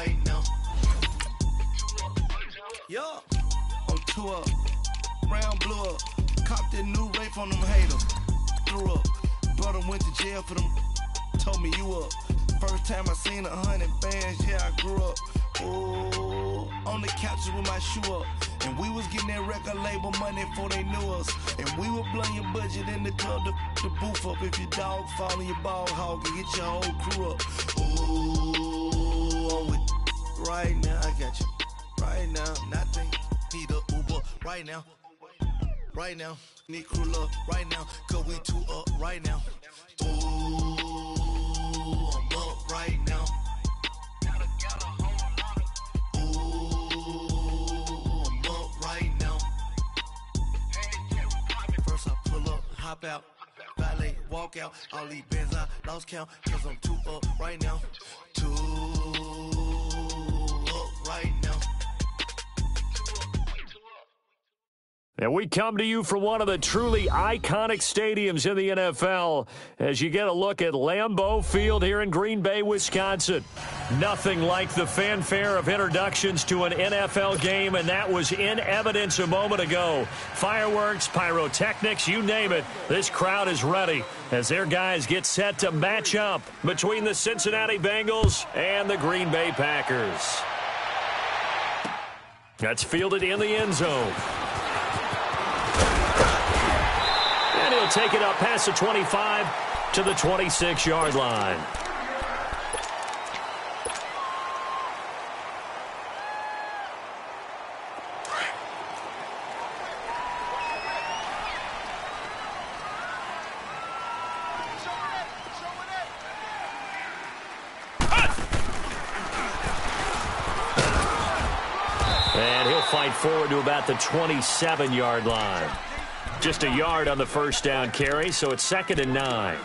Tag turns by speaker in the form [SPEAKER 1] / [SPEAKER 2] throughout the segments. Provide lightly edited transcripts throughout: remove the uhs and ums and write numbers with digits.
[SPEAKER 1] right now. Yeah, I'm 2 up, round blew up, copped that new rape on them haters, threw up, brother went to jail for them, told me you up, first time I seen 100 bands, yeah I grew up, ooh, on the couches with my shoe up, and we was getting that record label money before they knew us, and we were blowing your budget in the club to boof up, if your dog fall in your ball hog and get your whole crew up, ooh, I'm with right now, I got you. Right now, nothing. Need a Uber right now. Right now, need crew love right now. Cause we 2 up right now. Ooh, I'm up right now. Ooh, I'm up right now. First I pull up, hop out, valet, walk out. All these bands I lost count. Cause I'm 2 up right now. 2 up right now.
[SPEAKER 2] And we come to you from one of the truly iconic stadiums in the NFL as you get a look at Lambeau Field here in Green Bay, Wisconsin. Nothing like the fanfare of introductions to an NFL game, and that was in evidence a moment ago. Fireworks, pyrotechnics, you name it. This crowd is ready as their guys get set to match up between the Cincinnati Bengals and the Green Bay Packers. That's fielded in the end zone. And he'll take it up past the 25 to the 26-yard line. And he'll fight forward to about the 27-yard line. Just a yard on the first down carry, so it's 2nd and 9.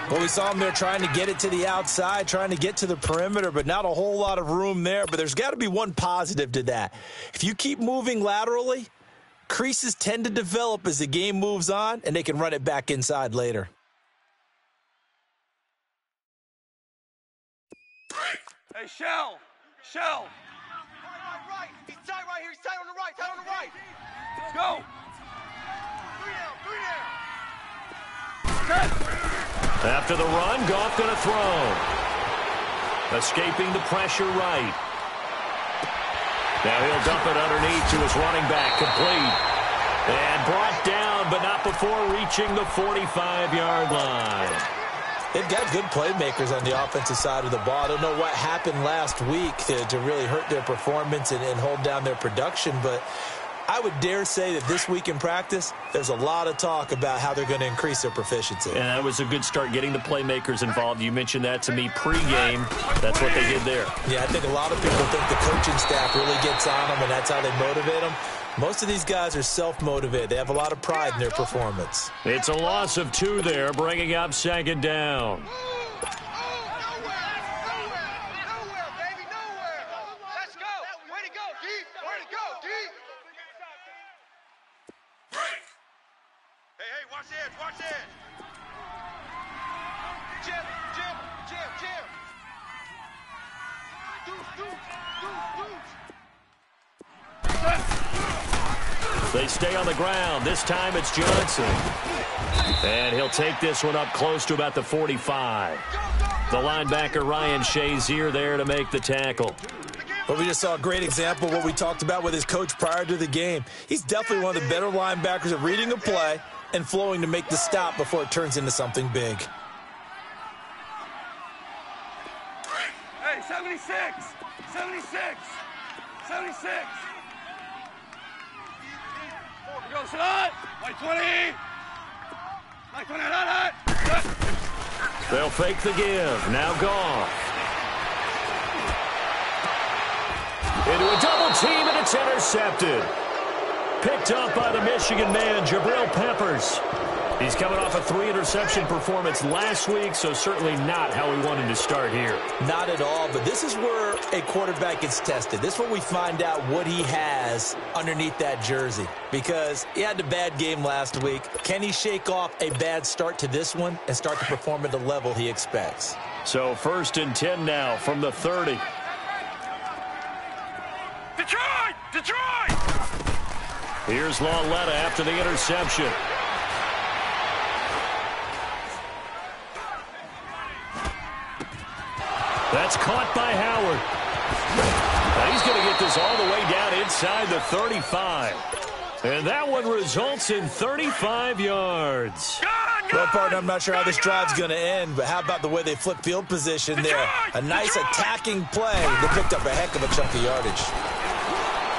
[SPEAKER 3] Well, we saw him there trying to get it to the outside, trying to get to the perimeter, but not a whole lot of room there. But there's got to be one positive to that. If you keep moving laterally, creases tend to develop as the game moves on, and they can run it back inside later.
[SPEAKER 4] Hey, Shell.
[SPEAKER 5] Right. He's tight right here. He's tight on the right. Tight on the right.
[SPEAKER 4] Let's go.
[SPEAKER 5] Three down.
[SPEAKER 2] After the run, Goff going to throw. Escaping the pressure right. Now he'll dump it underneath to his running back, complete. And brought down, but not before reaching the 45-yard line.
[SPEAKER 3] They've got good playmakers on the offensive side of the ball. I don't know what happened last week to really hurt their performance and hold down their production, but I would dare say that this week in practice, there's a lot of talk about how they're going to increase their proficiency.
[SPEAKER 2] And that was a good start, getting the playmakers involved. You mentioned that to me pregame. That's what they did there.
[SPEAKER 3] Yeah, I think a lot of people think the coaching staff really gets on them, and that's how they motivate them. Most of these guys are self-motivated. They have a lot of pride in their performance.
[SPEAKER 2] It's a loss of 2 there, bringing up 2nd down. They stay on the ground. This time it's Johnson. And he'll take this one up close to about the 45. The linebacker Ryan Shazier there to make the tackle.
[SPEAKER 3] Well, we just saw a great example of what we talked about with his coach prior to the game. He's definitely one of the better linebackers at reading a play and flowing to make the stop before it turns into something big.
[SPEAKER 4] Hey, 76. 76. Go, son! Like 20! Like 20, hot!
[SPEAKER 2] They'll fake the give. Now Goff. Into a double team, and it's intercepted. Picked up by the Michigan man, Jabril Peppers. He's coming off a 3-interception performance last week, so certainly not how we wanted to start here.
[SPEAKER 3] Not at all, but this is where a quarterback gets tested. This is where we find out what he has underneath that jersey, because he had a bad game last week. Can he shake off a bad start to this one and start to perform at the level he expects?
[SPEAKER 2] So 1st and 10 now from the 30.
[SPEAKER 4] Detroit!
[SPEAKER 2] Here's Lauletta after the interception. That's caught by Howard. Now he's going to get this all the way down inside the 35. And that one results in 35 yards.
[SPEAKER 3] Well, partner, I'm not sure how this drive's going to end, but how about the way they flip field position there? A nice attacking play that picked up a heck of a chunk of yardage.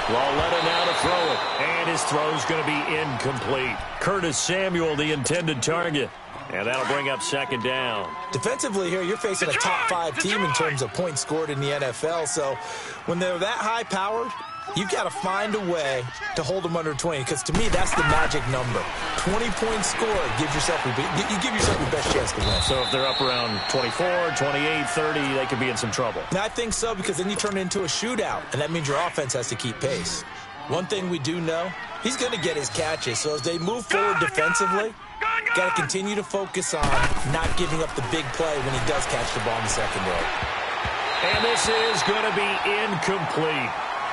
[SPEAKER 2] Lauletta now to throw it, and his throw's going to be incomplete. Curtis Samuel, the intended target. And that'll bring up second down.
[SPEAKER 3] Defensively here, you're facing a top 5 team in terms of points scored in the NFL. So when they're that high-powered, you've got to find a way to hold them under 20. Because to me, that's the magic number. 20 points scored gives yourself you give yourself your best chance to win.
[SPEAKER 2] So if they're up around 24, 28, 30, they could be in some trouble.
[SPEAKER 3] Now, I think so, because then you turn it into a shootout, and that means your offense has to keep pace. One thing we do know, he's going to get his catches. So as they move forward defensively, got to continue to focus on not giving up the big play when he does catch the ball in the secondary.
[SPEAKER 2] And this is going to be incomplete.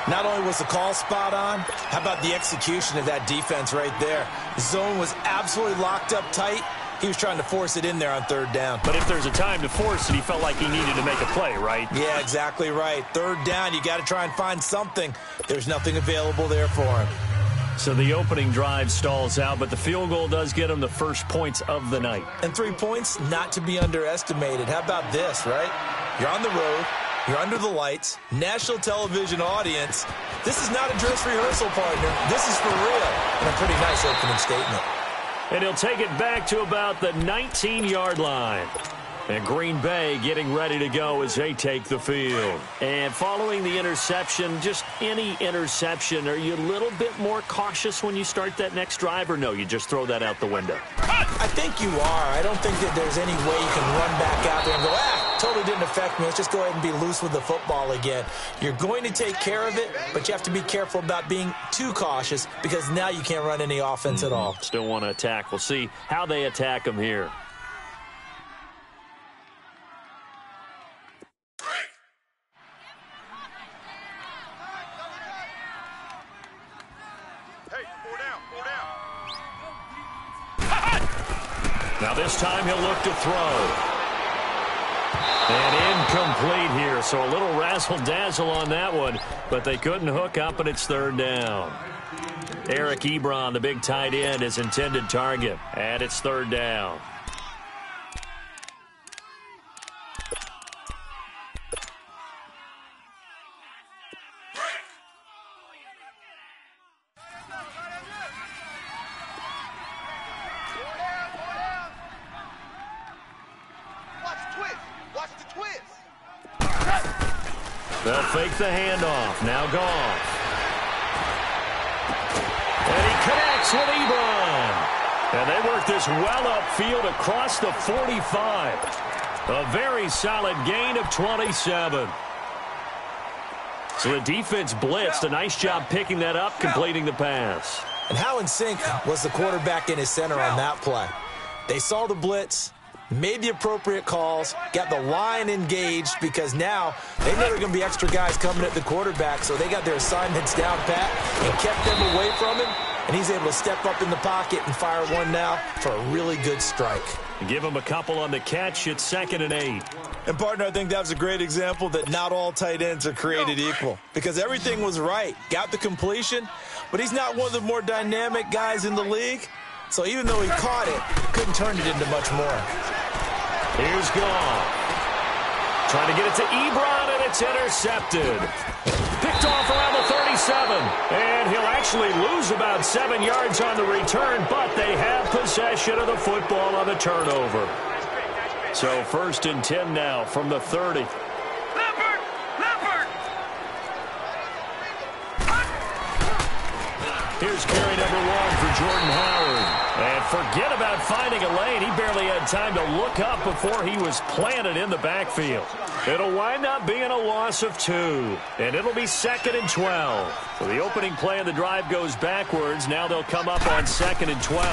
[SPEAKER 3] Not only was the call spot on, how about the execution of that defense right there? The zone was absolutely locked up tight. He was trying to force it in there on third down.
[SPEAKER 2] But if there's a time to force it, he felt like he needed to make a play, right?
[SPEAKER 3] Yeah, exactly right. Third down, you got to try and find something. There's nothing available there for him.
[SPEAKER 2] So the opening drive stalls out, but the field goal does get him the first points of the night.
[SPEAKER 3] And 3 points, not to be underestimated. How about this, right? You're on the road. You're under the lights. National television audience. This is not a dress rehearsal, partner. This is for real. And a pretty nice opening statement.
[SPEAKER 2] And he'll take it back to about the 19-yard line. And Green Bay getting ready to go as they take the field. And following the interception, just any interception, are you a little bit more cautious when you start that next drive, or no, you just throw that out the window?
[SPEAKER 3] I think you are. I don't think that there's any way you can run back out there and go, totally didn't affect me. Let's just go ahead and be loose with the football again. You're going to take care of it, but you have to be careful about being too cautious because now you can't run any offense at all.
[SPEAKER 2] Still want to attack. We'll see how they attack them here. Now this time he'll look to throw. And incomplete here, so a little razzle-dazzle on that one, but they couldn't hook up, and it's third down. Eric Ebron, the big tight end, is intended target, and it's third down. They'll fake the handoff. Now Goff. And he connects with Ebron. And they work this well upfield across the 45. A very solid gain of 27. So the defense blitzed. A nice job picking that up, completing the pass.
[SPEAKER 3] And how in sync was the quarterback in his center on that play? They saw the blitz, made the appropriate calls, got the line engaged because now they know there are going to be extra guys coming at the quarterback, so they got their assignments down pat and kept them away from him, and he's able to step up in the pocket and fire one now for a really good strike.
[SPEAKER 2] Give him a couple on the catch. It's 2nd and 8.
[SPEAKER 3] And, partner, I think that was a great example that not all tight ends are created equal because everything was right. Got the completion, but he's not one of the more dynamic guys in the league, so even though he caught it, couldn't turn it into much more.
[SPEAKER 2] Here's Goff. Trying to get it to Ebron, and it's intercepted. Picked off around the 37. And he'll actually lose about 7 yards on the return, but they have possession of the football on the turnover. So 1st and 10 now from the 30.
[SPEAKER 4] Leopard! Leopard!
[SPEAKER 2] Here's carry number 1 for Jordan Howard. And forget about finding a lane. He barely had time to look up before he was planted in the backfield. It'll wind up being a loss of 2. And it'll be 2nd and 12. So the opening play of the drive goes backwards. Now they'll come up on 2nd and 12.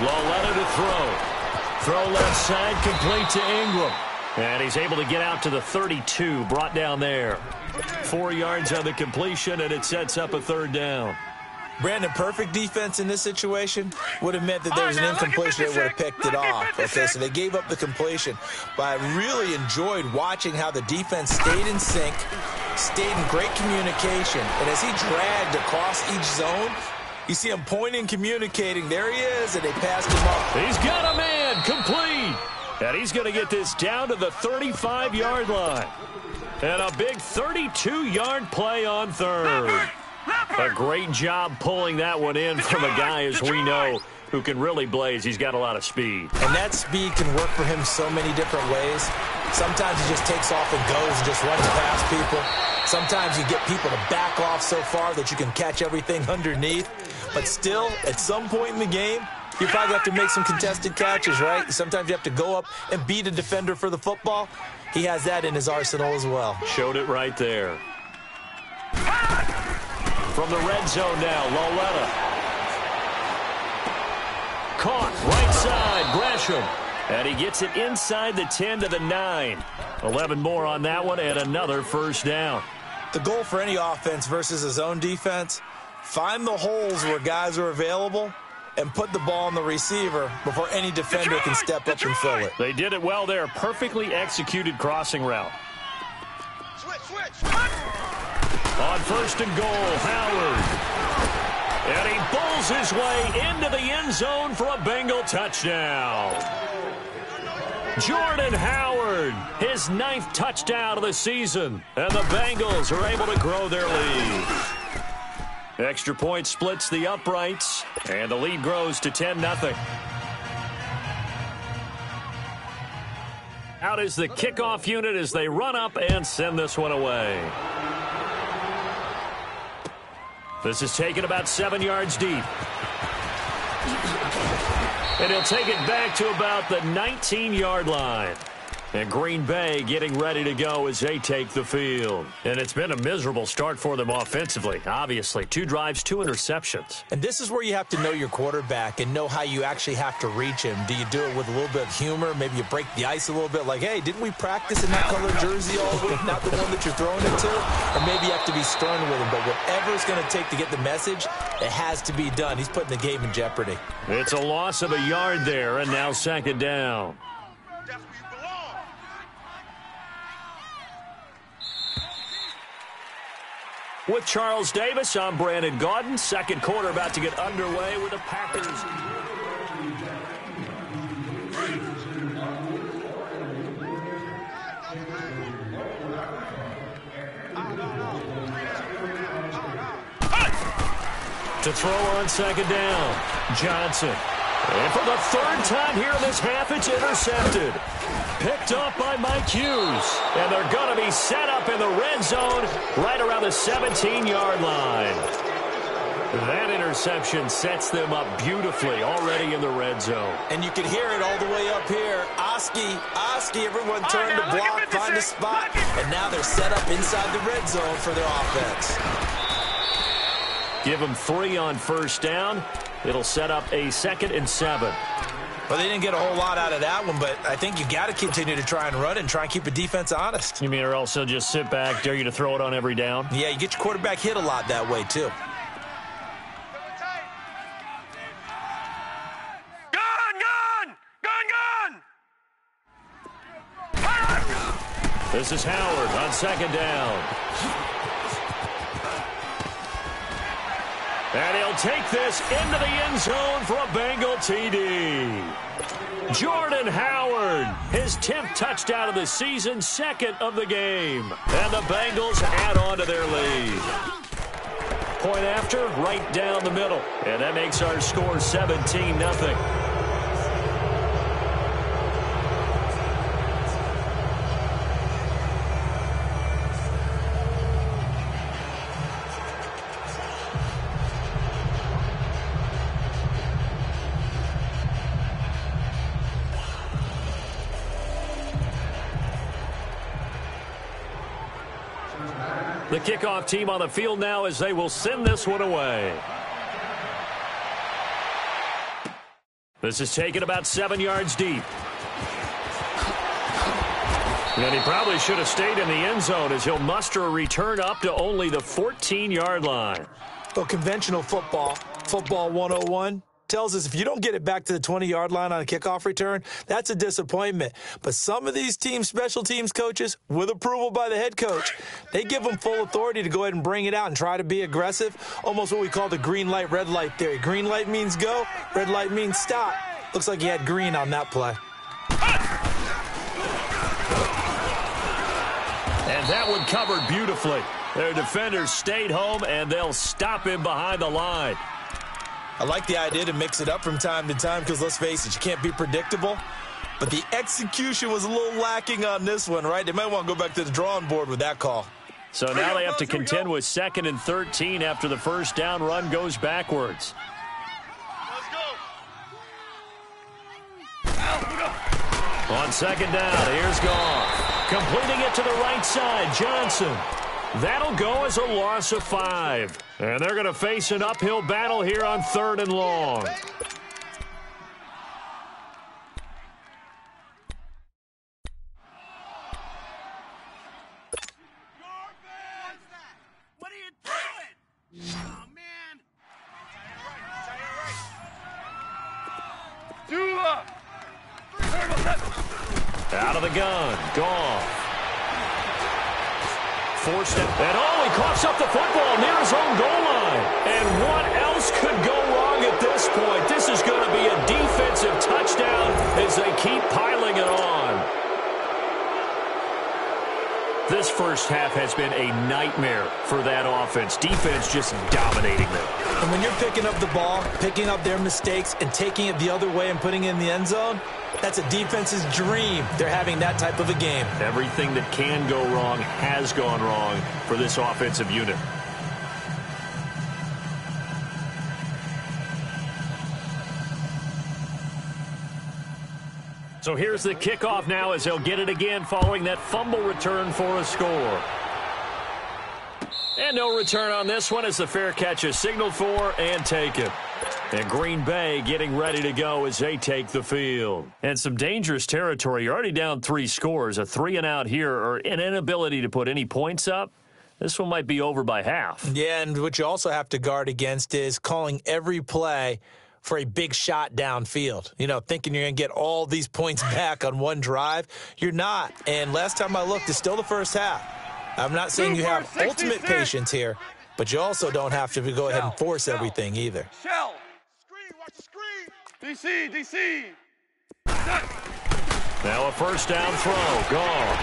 [SPEAKER 2] Lauletta to throw. Throw left side, complete to Ingram. And he's able to get out to the 32, brought down there. 4 yards on the completion, and it sets up a third down.
[SPEAKER 3] Brandon, perfect defense in this situation would have meant that there was an incompletion. They would have picked it off. Okay, so they gave up the completion. But I really enjoyed watching how the defense stayed in sync, stayed in great communication. And as he dragged across each zone, you see him pointing, communicating. There he is, and they passed him up.
[SPEAKER 2] He's got a man, complete. And he's going to get this down to the 35-yard line. And a big 32-yard play on third. A great job pulling that one in from a guy, as we know, who can really blaze. He's got a lot of speed.
[SPEAKER 3] And that speed can work for him so many different ways. Sometimes he just takes off and goes and just runs past people. Sometimes you get people to back off so far that you can catch everything underneath. But still, at some point in the game, you probably have to make some contested catches, right? Sometimes you have to go up and beat a defender for the football. He has that in his arsenal as well.
[SPEAKER 2] Showed it right there. From the red zone now, Loletta. Caught, right side, Gresham. And he gets it inside the 10 to the 9. 11 more on that one, and another first down.
[SPEAKER 3] The goal for any offense versus a zone defense, find the holes where guys are available and put the ball on the receiver before any defender can step up and fill it.
[SPEAKER 2] They did it well there. Perfectly executed crossing route.
[SPEAKER 5] Switch.
[SPEAKER 2] On first and goal, Howard. And he bowls his way into the end zone for a Bengal touchdown. Jordan Howard, his 9th touchdown of the season. And the Bengals are able to grow their lead. Extra point splits the uprights, and the lead grows to 10-0. Out is the kickoff unit as they run up and send this one away. This is taken about 7 yards deep. And he'll take it back to about the 19-yard line. And Green Bay getting ready to go as they take the field. And it's been a miserable start for them offensively, obviously. 2 drives, 2 interceptions.
[SPEAKER 3] And this is where you have to know your quarterback and know how you actually have to reach him. Do you do it with a little bit of humor? Maybe you break the ice a little bit like, hey, didn't we practice in that color jersey all week, not the one that you're throwing it to? Or maybe you have to be stern with him. But whatever it's going to take to get the message, it has to be done. He's putting the game in jeopardy.
[SPEAKER 2] It's a loss of a yard there, and now second down.
[SPEAKER 5] That's where you belong.
[SPEAKER 2] With Charles Davis, I'm Brandon Gaudin. Second quarter about to get underway with the Packers. To throw on second down, Johnson. And for the 3rd time here in this half, it's intercepted. Picked up by Mike Hughes. And they're going to be set up in the red zone right around the 17-yard line. That interception sets them up beautifully already in the red zone.
[SPEAKER 3] And you can hear it all the way up here. Oski, everyone turned to block, find a spot. And now they're set up inside the red zone for their offense.
[SPEAKER 2] Give them 3 on first down. It'll set up a 2nd and 7.
[SPEAKER 3] Well, they didn't get a whole lot out of that one, but I think you got to continue to try and run and try and keep the defense honest.
[SPEAKER 2] You mean or also just sit back, dare you to throw it on every down?
[SPEAKER 3] Yeah, you get your quarterback hit a lot that way, too.
[SPEAKER 5] Gun!
[SPEAKER 2] This is Howard on second down. And he'll take this into the end zone for a Bengal TD. Jordan Howard, his 10th touchdown of the season, 2nd of the game. And the Bengals add on to their lead. Point after, right down the middle. And that makes our score 17-0. The kickoff team on the field now as they will send this one away. This is taken about 7 yards deep. And he probably should have stayed in the end zone as he'll muster a return up to only the 14-yard line.
[SPEAKER 3] Well, conventional football 101, tells us if you don't get it back to the 20-yard line on a kickoff return, that's a disappointment. But some of these teams, special teams coaches, with approval by the head coach, they give them full authority to go ahead and bring it out and try to be aggressive, almost what we call the green light, red light theory. Green light means go, red light means stop. Looks like he had green on that play.
[SPEAKER 2] And that one covered beautifully. Their defenders stayed home, and they'll stop him behind the line.
[SPEAKER 3] I like the idea to mix it up from time to time because, let's face it, you can't be predictable. But the execution was a little lacking on this one, right? They might want to go back to the drawing board with that call.
[SPEAKER 2] So now they have to contend with 2nd and 13 after the first down run goes backwards. On 2nd down, here's Goff. Completing it to the right side, Johnson. That'll go as a loss of 5. And they're going to face an uphill battle here on 3rd and long.
[SPEAKER 4] What are you doing? Oh, man.
[SPEAKER 2] Out of the gun, Goff. Forced it, and he coughs up the football near his own goal line. And what else could go wrong at this point? This is going to be a defensive touchdown as they keep piling it on. This first half has been a nightmare for that offense. Defense just dominating them.
[SPEAKER 3] And when you're picking up the ball, picking up their mistakes, and taking it the other way and putting it in the end zone, that's a defense's dream. They're having that type of a game.
[SPEAKER 2] Everything that can go wrong has gone wrong for this offensive unit. So here's the kickoff now as they'll get it again following that fumble return for a score. And no return on this one as the fair catch is signaled for and taken. And Green Bay getting ready to go as they take the field. And some dangerous territory. You're already down 3 scores. A 3-and-out here or an inability to put any points up. This one might be over by half.
[SPEAKER 3] Yeah, and what you also have to guard against is calling every play for a big shot downfield. You know, thinking you're going to get all these points back on one drive. You're not. And last time I looked, it's still the first half. I'm not saying you have ultimate patience here, but you also don't have to go ahead and force everything either.
[SPEAKER 5] Shell. Screen, watch the screen. DC.
[SPEAKER 2] Now a first down throw. Gone.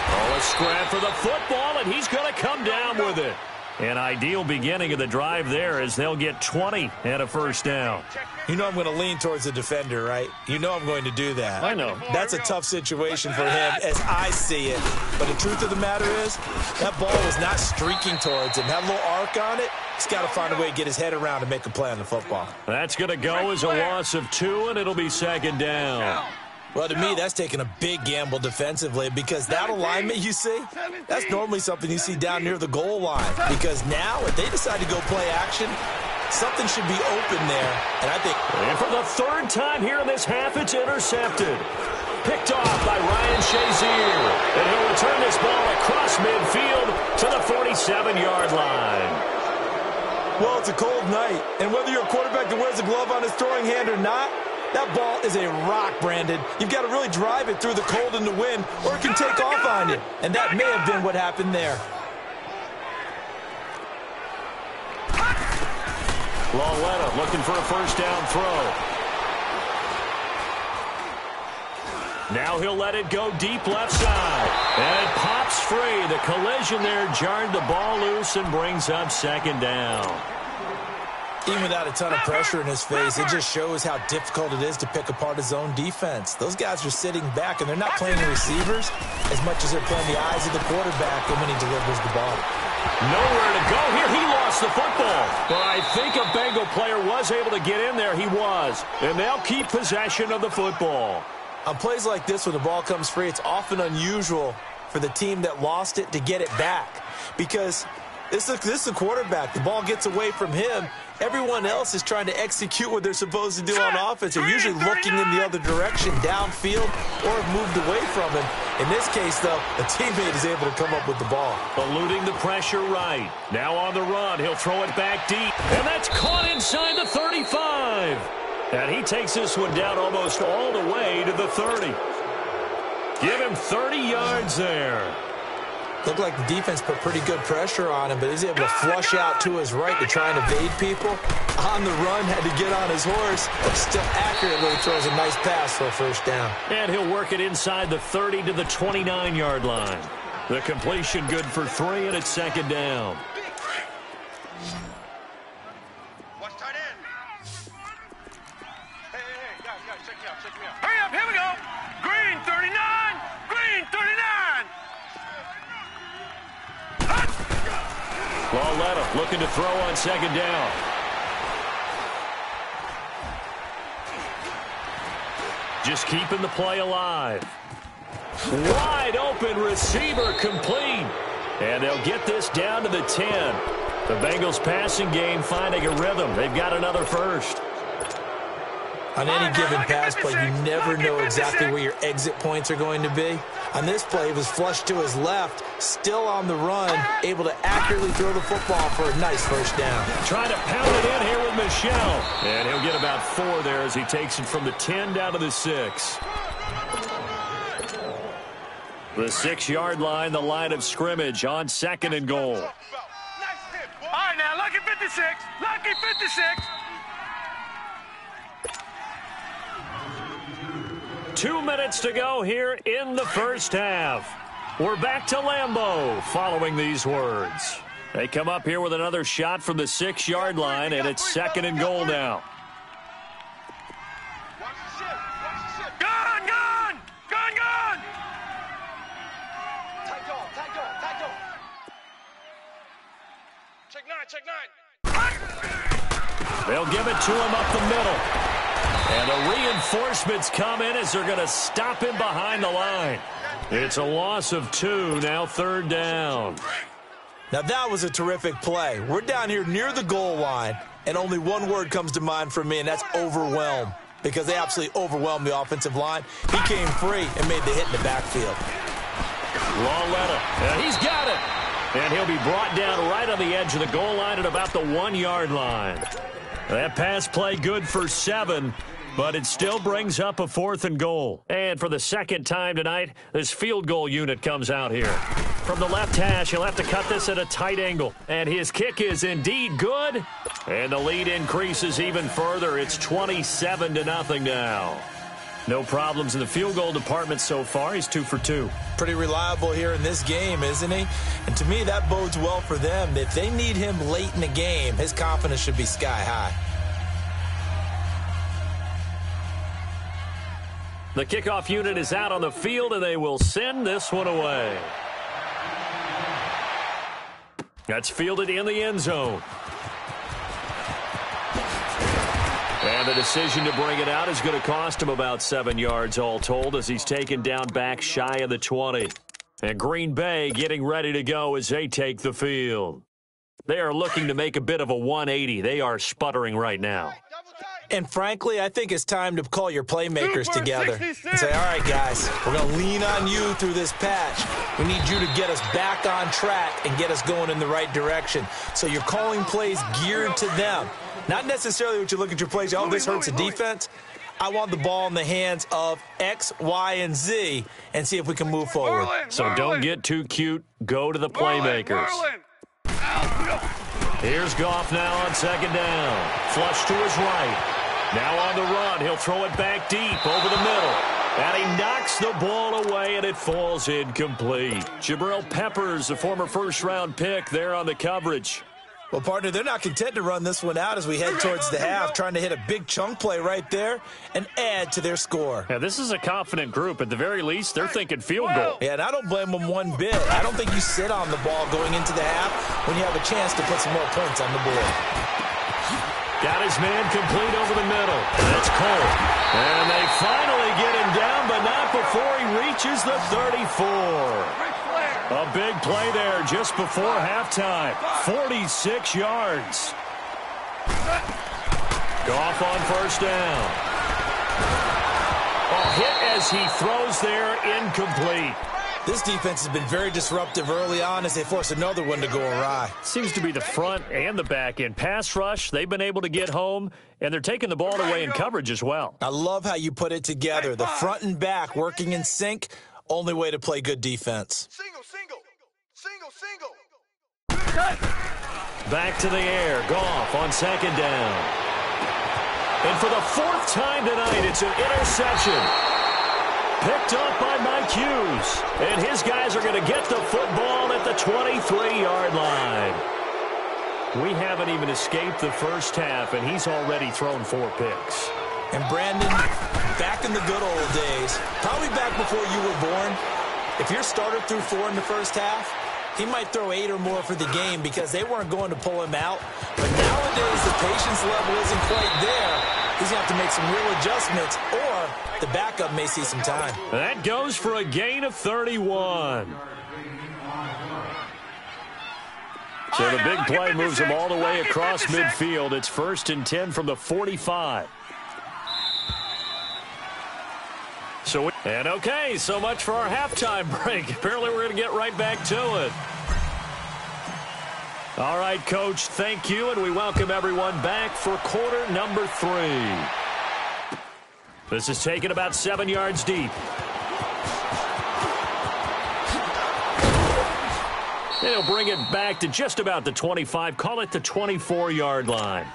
[SPEAKER 2] Oh, a scrap for the football, and he's going to come down with it. An ideal beginning of the drive there as they'll get 20 and a first down.
[SPEAKER 3] You know I'm going to lean towards the defender, right? You know I'm going to do that.
[SPEAKER 2] I know.
[SPEAKER 3] That's a tough situation for him as I see it. But the truth of the matter is, that ball was not streaking towards him. Had a little arc on it. He's got to find a way to get his head around and make a play on the football.
[SPEAKER 2] That's going to go as a loss of 2, and it'll be 2nd down.
[SPEAKER 3] Well, to me, that's taking a big gamble defensively because that alignment you see, that's normally something you see down near the goal line. Because now, if they decide to go play action, something should be open there. And I think...
[SPEAKER 2] And for the 3rd time here in this half, it's intercepted. Picked off by Ryan Shazier. And he'll return this ball across midfield to the 47-yard line.
[SPEAKER 3] Well, it's a cold night. And whether you're a quarterback that wears a glove on his throwing hand or not, that ball is a rock, Brandon. You've got to really drive it through the cold and the wind, or it can take off on you. And that may have been what happened there.
[SPEAKER 2] Lauletta looking for a first down throw. Now he'll let it go deep left side. And it pops free. The collision there jarred the ball loose and brings up 2nd down.
[SPEAKER 3] Even without a ton of pressure in his face, it just shows how difficult it is to pick apart his own defense. Those guys are sitting back, and they're not playing the receivers as much as they're playing the eyes of the quarterback when he delivers the ball.
[SPEAKER 2] Nowhere to go here. He lost the football. But I think a Bengal player was able to get in there. He was. And they'll keep possession of the football.
[SPEAKER 3] On plays like this where the ball comes free, it's often unusual for the team that lost it to get it back because this is a quarterback. The ball gets away from him. Everyone else is trying to execute what they're supposed to do on offense. They're usually looking in the other direction, downfield, or have moved away from him. In this case, though, a teammate is able to come up with the ball.
[SPEAKER 2] Eluding the pressure right. Now on the run, he'll throw it back deep. And that's caught inside the 35. And he takes this one down almost all the way to the 30. Give him 30 yards there.
[SPEAKER 3] Looked like the defense put pretty good pressure on him, but he's able to flush out to his right to try and evade people. On the run, had to get on his horse, but still accurately throws a nice pass for a first down.
[SPEAKER 2] And he'll work it inside the 30 to the 29-yard line. The completion good for 3, and it's second down.
[SPEAKER 5] Watch tight end. Hey, guys, check me out.
[SPEAKER 4] Hurry up, here we go. Green 39, green 39.
[SPEAKER 2] Lauletta looking to throw on second down. Just keeping the play alive. Wide open receiver complete. And they'll get this down to the 10. The Bengals passing game finding a rhythm. They've got another first.
[SPEAKER 3] On any given pass play, you never know exactly where your exit points are going to be. On this play, it was flushed to his left, still on the run, able to accurately throw the football for a nice first down.
[SPEAKER 2] Trying to pound it in here with Michel. And he'll get about 4 there as he takes it from the 10 down to the 6. The 6-yard line, the line of scrimmage on second and goal.
[SPEAKER 4] All right, now, lucky 56. Lucky 56.
[SPEAKER 2] 2 minutes to go here in the first half. We're back to Lambeau following these words. They come up here with another shot from the 6-yard line, and it's second and goal now.
[SPEAKER 4] Gone.
[SPEAKER 5] Tight dog. Check nine.
[SPEAKER 2] They'll give it to him up the middle. And the reinforcements come in as they're going to stop him behind the line. It's a loss of 2, now third down.
[SPEAKER 3] Now that was a terrific play. We're down here near the goal line, and only one word comes to mind for me, and that's overwhelm. Because they absolutely overwhelmed the offensive line. He came free and made the hit in the backfield.
[SPEAKER 2] Lauletta, and he's got it. And he'll be brought down right on the edge of the goal line at about the 1-yard line. That pass play good for 7, but it still brings up a 4th and goal. And for the second time tonight, this field goal unit comes out here. From the left hash, he'll have to cut this at a tight angle. And his kick is indeed good. And the lead increases even further. It's 27-0 now. No problems in the field goal department so far. He's 2 for 2.
[SPEAKER 3] Pretty reliable here in this game, isn't he? And to me, that bodes well for them. If they need him late in the game, his confidence should be sky high.
[SPEAKER 2] The kickoff unit is out on the field, and they will send this one away. That's fielded in the end zone. And the decision to bring it out is going to cost him about 7 yards all told as he's taken down back shy of the 20. And Green Bay getting ready to go as they take the field. They are looking to make a bit of a 180. They are sputtering right now.
[SPEAKER 3] And frankly, I think it's time to call your playmakers together and say, all right, guys, we're going to lean on you through this patch. We need you to get us back on track and get us going in the right direction. So you're calling plays geared to them. Not necessarily what you look at your plays, oh, this hurts the defense. I want the ball in the hands of X, Y, and Z and see if we can move forward.
[SPEAKER 2] So don't get too cute. Go to the playmakers. Here's Goff now on second down. Flush to his right. Now on the run. He'll throw it back deep over the middle. And he knocks the ball away, and it falls incomplete. Jabril Peppers, the former first-round pick, there on the coverage.
[SPEAKER 3] Well, partner, they're not content to run this one out as we head towards the half, trying to hit a big chunk play right there and add to their score.
[SPEAKER 2] Yeah, this is a confident group. At the very least, they're thinking field goal.
[SPEAKER 3] Yeah, and I don't blame them one bit. I don't think you sit on the ball going into the half when you have a chance to put some more points on the board.
[SPEAKER 2] Got his man complete over the middle. That's Cole. And they finally get him down, but not before he reaches the 34. A big play there just before halftime. 46 yards. Goff on first down. A hit as as he throws there, incomplete.
[SPEAKER 3] This defense has been very disruptive early on as they force another one to go awry.
[SPEAKER 2] Seems to be the front and the back end. Pass rush, they've been able to get home, and they're taking the ball away in coverage as well.
[SPEAKER 3] I love how you put it together. The front and back working in sync, only way to play good defense.
[SPEAKER 5] Single, single, single, single.
[SPEAKER 2] Back to the air. Goff on second down. And for the fourth time tonight, it's an interception. Picked up by Mike Hughes. And his guys are going to get the football at the 23-yard line. We haven't even escaped the first half, and he's already thrown 4 picks.
[SPEAKER 3] And Brandon, back in the good old days, probably back before you were born, if your starter threw 4 in the first half, he might throw 8 or more for the game because they weren't going to pull him out. But nowadays, the patience level isn't quite there. He's going to have to make some real adjustments, or the backup may see some time.
[SPEAKER 2] That goes for a gain of 31. So the big play moves him all the way across midfield. It's 1st and 10 from the 45. Okay, so much for our halftime break. Apparently we're going to get right back to it. All right, Coach, thank you, and we welcome everyone back for quarter number 3. This is taken about 7 yards deep. They'll bring it back to just about the 25, call it the 24-yard line.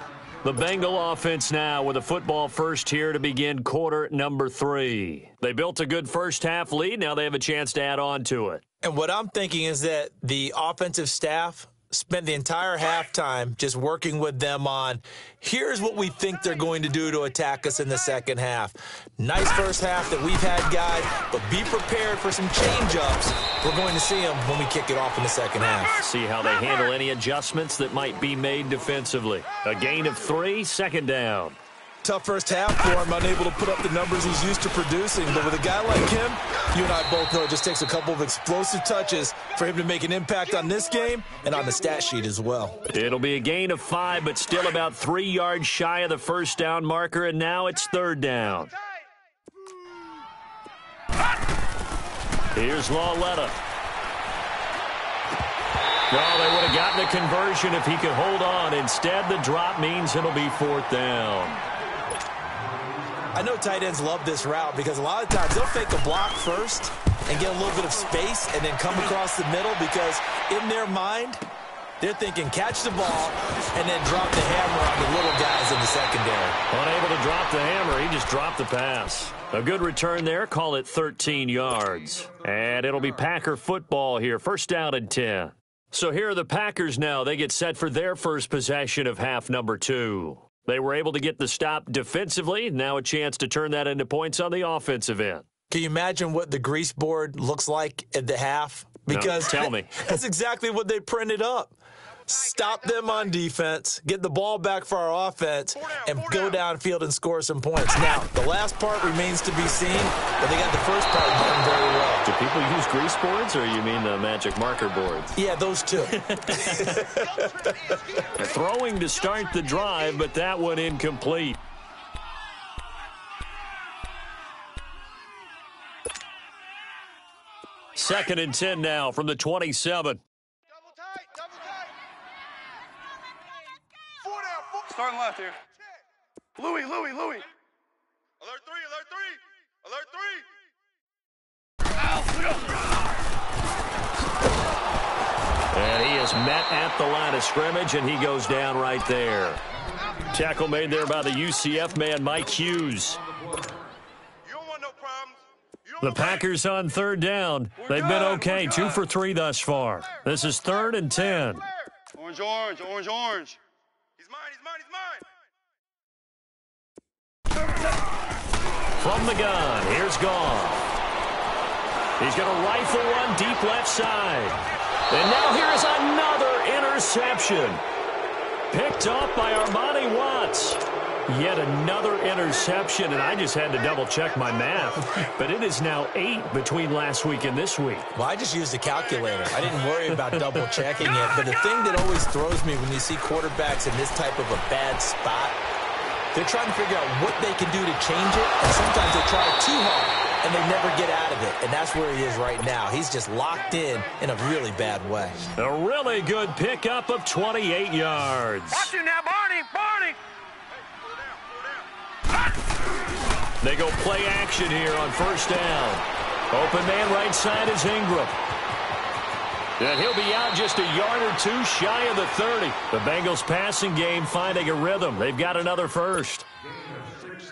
[SPEAKER 2] The Bengal offense now with a football first here to begin quarter number 3. They built a good first half lead. Now they have a chance to add on to it.
[SPEAKER 3] And what I'm thinking is that the offensive staff spent the entire halftime just working with them on, here's what we think they're going to do to attack us in the second half. Nice first half that we've had, guys, but be prepared for some change-ups. We're going to see them when we kick it off in the second half.
[SPEAKER 2] See how they handle any adjustments that might be made defensively. A gain of 3, second down.
[SPEAKER 3] Tough first half for him, unable to put up the numbers he's used to producing. But with a guy like him, you and I both know it just takes a couple of explosive touches for him to make an impact on this game and on the stat sheet as well.
[SPEAKER 2] It'll be a gain of 5, but still about 3 yards shy of the first down marker, and now it's 3rd down. Here's Lawletta. Well, they would have gotten a conversion if he could hold on. Instead, the drop means it'll be 4th down.
[SPEAKER 3] I know tight ends love this route because a lot of times they'll fake a block first and get a little bit of space and then come across the middle because in their mind, they're thinking catch the ball and then drop the hammer on the little guys in the secondary.
[SPEAKER 2] Unable to drop the hammer, he just dropped the pass. A good return there, call it 13 yards. And it'll be Packer football here, 1st down and 10. So here are the Packers now. They get set for their first possession of half number 2. They were able to get the stop defensively. Now a chance to turn that into points on the offensive end.
[SPEAKER 3] Can you imagine what the grease board looks like at the half? Because
[SPEAKER 2] no, tell me.
[SPEAKER 3] That's exactly what they printed up. Stop them on defense, get the ball back for our offense, and go downfield and score some points. Now, the last part remains to be seen, but they got the first part done very well.
[SPEAKER 2] Do people use grease boards, or you mean the magic marker boards?
[SPEAKER 3] Yeah, those two.
[SPEAKER 2] Throwing to start the drive, but that one incomplete. Second and 10 now from the 27.
[SPEAKER 5] Starting left here. Louis. Alert 3, alert 3.
[SPEAKER 2] And he is met at the line of scrimmage, and he goes down right there. Tackle made there by the UCF man, Mike Hughes.
[SPEAKER 5] You don't want no problems.
[SPEAKER 2] The Packers on 3rd down. They've been okay, 2 for 3 thus far. This is 3rd and 10.
[SPEAKER 5] Orange. He's mine.
[SPEAKER 2] From the gun, here's Goff. He's going to rifle one deep left side. And now here's another interception. Picked up by Armani Watts. Yet another interception, and I just had to double-check my math. But it is now 8 between last week and this week.
[SPEAKER 3] Well, I just used a calculator. I didn't worry about double-checking it. But the thing that always throws me when you see quarterbacks in this type of a bad spot, they're trying to figure out what they can do to change it, and sometimes they try too hard. and they never get out of it. And that's where he is right now. He's just locked in a really bad way.
[SPEAKER 2] A really good pickup of 28 yards.
[SPEAKER 4] Watch you now, Barney. Barney.
[SPEAKER 2] They go play action here on first down. Open man right side is Ingram. And he'll be out just a yard or two shy of the 30. The Bengals passing game finding a rhythm. They've got another first.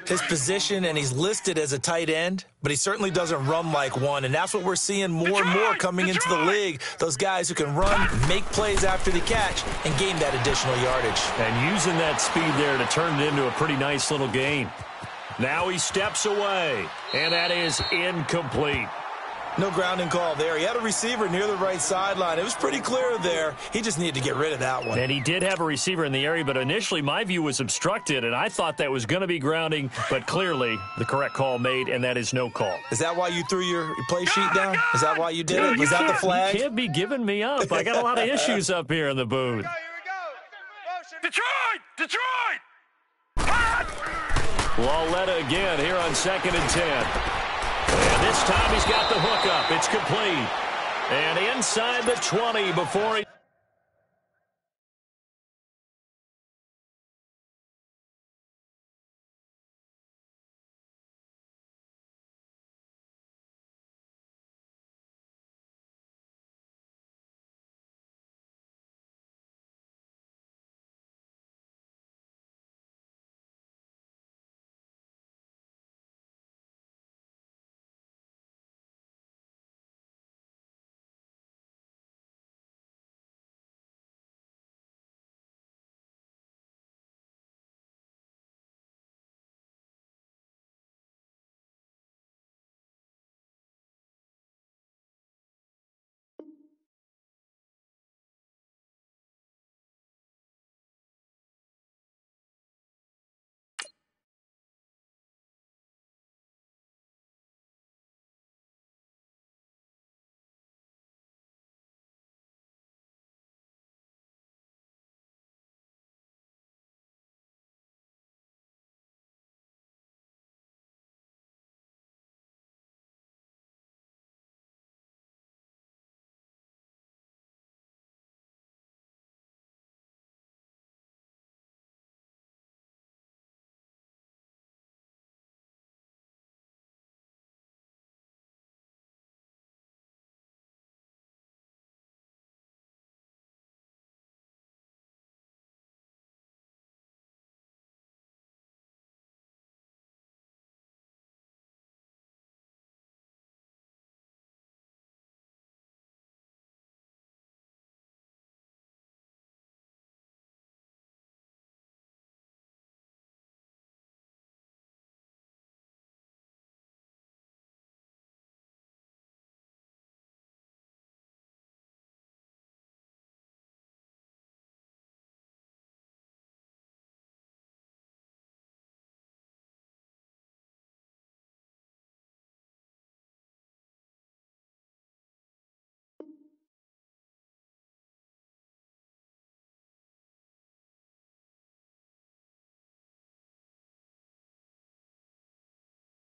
[SPEAKER 3] His position, and he's listed as a tight end, but he certainly doesn't run like one, and that's what we're seeing more and more coming into the league. Those guys who can run, make plays after the catch, and gain that additional yardage.
[SPEAKER 2] And using that speed there to turn it into a pretty nice little gain. Now he steps away, and that is incomplete.
[SPEAKER 3] No grounding call there. He had a receiver near the right sideline. It was pretty clear there. He just needed to get rid of that one.
[SPEAKER 2] And he did have a receiver in the area, but initially my view was obstructed, and I thought that was going to be grounding, but clearly the correct call made, and that is no call.
[SPEAKER 3] Is that why you threw your play sheet down? Is that why you did it? Was that the flag?
[SPEAKER 2] You can't be giving me up. I got a lot of issues up here in the booth.
[SPEAKER 5] Here we go.
[SPEAKER 4] Detroit. Detroit.
[SPEAKER 2] Lauletta again here on 2nd and 10. And this time he's got the hook up. It's complete. And inside the 20 before he...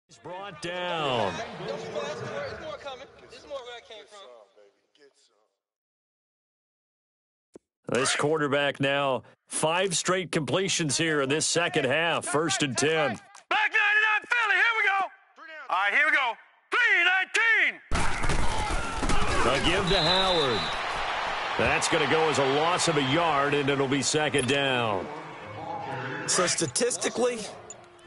[SPEAKER 2] He's brought down.
[SPEAKER 6] There's more coming. There's more where I came from.
[SPEAKER 2] This quarterback now 5 straight completions here in this second half. 1st and 10.
[SPEAKER 4] Black 99 Philly. Here we go. All right, here we go. 3-19.
[SPEAKER 2] A give to Howard. That's going to go as a loss of a yard, and it'll be 2nd down.
[SPEAKER 3] So statistically,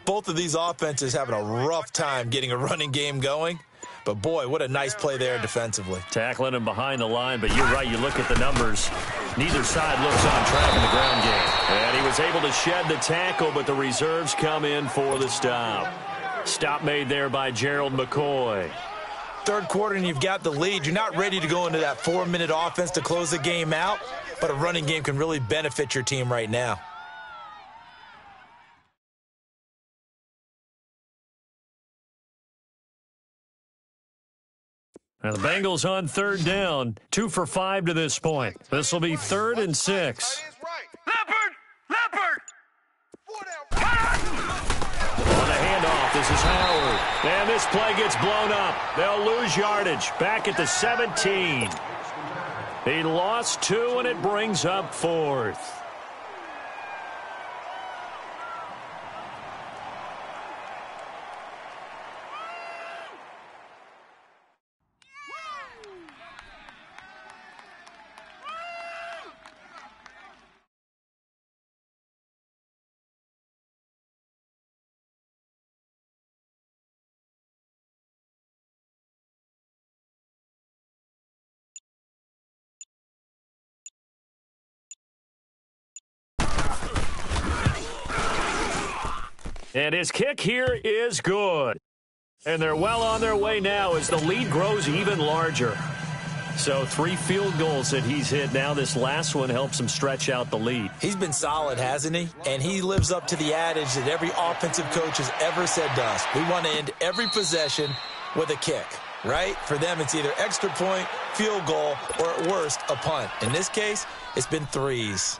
[SPEAKER 3] both of these offenses having a rough time getting a running game going. But, boy, what a nice play there defensively.
[SPEAKER 2] Tackling him behind the line, but you're right. You look at the numbers. Neither side looks on track in the ground game. And he was able to shed the tackle, but the reserves come in for the stop. Stop made there by Gerald McCoy.
[SPEAKER 3] Third quarter, and you've got the lead. You're not ready to go into that 4-minute offense to close the game out, but a running game can really benefit your team right now.
[SPEAKER 2] Now the Bengals on 3rd down, 2 for 5 to this point. This will be 3rd and 6.
[SPEAKER 4] Leopard! Leopard!
[SPEAKER 2] On the handoff, this is Howard. And this play gets blown up. They'll lose yardage. Back at the 17. He lost 2, and it brings up 4th. And his kick here is good. And they're well on their way now as the lead grows even larger. So 3 field goals that he's hit now. This last one helps him stretch out the lead.
[SPEAKER 3] He's been solid, hasn't he? And he lives up to the adage that every offensive coach has ever said to us. We want to end every possession with a kick, right? For them, it's either extra point, field goal, or at worst, a punt. In this case, it's been 3s.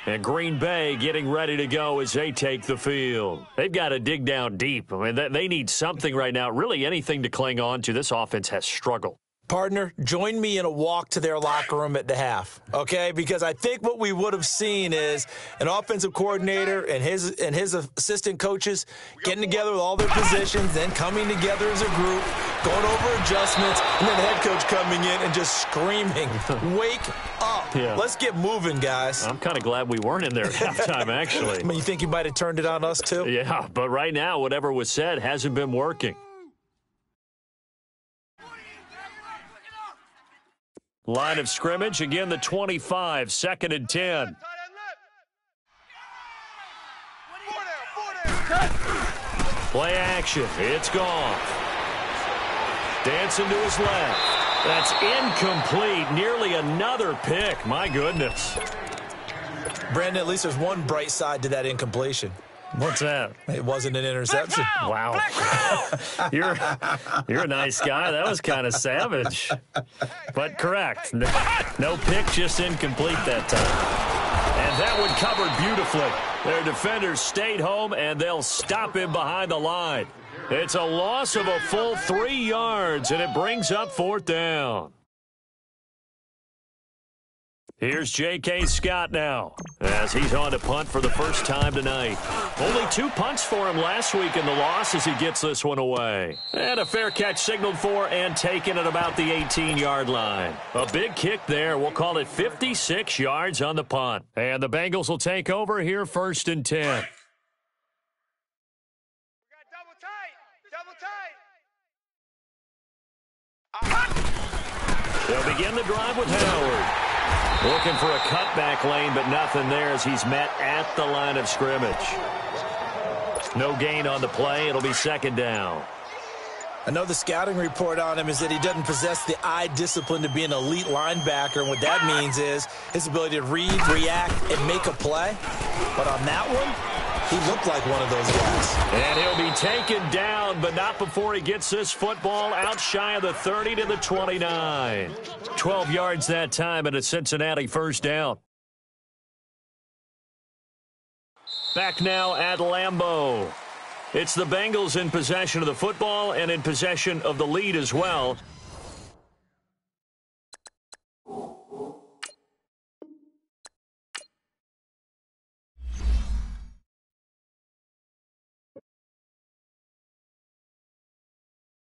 [SPEAKER 2] And Green Bay getting ready to go as they take the field. They've got to dig down deep. I mean, they need something right now, really anything to cling on to. This offense has struggled.
[SPEAKER 3] Partner, join me in a walk to their locker room at the half, okay? Because I think what we would have seen is an offensive coordinator and his assistant coaches getting together with all their positions, then coming together as a group, going over adjustments, and then the head coach coming in and just screaming, wake up.
[SPEAKER 2] Yeah.
[SPEAKER 3] Let's get moving, guys.
[SPEAKER 2] I'm kind of glad we weren't in there at halftime, actually.
[SPEAKER 3] I mean, you think you might have turned it on us, too?
[SPEAKER 2] Yeah, but right now, whatever was said hasn't been working. Line of scrimmage, again the 25, 2nd and 10. Play action, it's gone. Dancing to his left. That's incomplete, nearly another pick, my goodness.
[SPEAKER 3] Brandon, at least there's one bright side to that incompletion.
[SPEAKER 2] What's that?
[SPEAKER 3] It wasn't an interception.
[SPEAKER 2] Wow. You're a nice guy. That was kind of savage. But correct. No pick, just incomplete that time. And that one covered beautifully. Their defenders stayed home, and they'll stop him behind the line. It's a loss of a full 3 yards, and it brings up 4th down. Here's J.K. Scott now, as he's on to punt for the first time tonight. Only 2 punts for him last week in the loss as he gets this one away. And a fair catch signaled for and taken at about the 18-yard line. A big kick there. We'll call it 56 yards on the punt. And the Bengals will take over here 1st and 10.
[SPEAKER 4] We got double tight.
[SPEAKER 2] They'll begin the drive with Howard. Looking for a cutback lane, but nothing there as he's met at the line of scrimmage. No gain on the play. It'll be 2nd down.
[SPEAKER 3] I know the scouting report on him is that he doesn't possess the eye discipline to be an elite linebacker. And what that means is his ability to read, react, and make a play. But on that one, he looked like one of those guys.
[SPEAKER 2] And he'll be taken down, but not before he gets this football out shy of the 30 to the 29. 12 yards that time and a Cincinnati 1st down. Back now at Lambeau. It's the Bengals in possession of the football and in possession of the lead as well.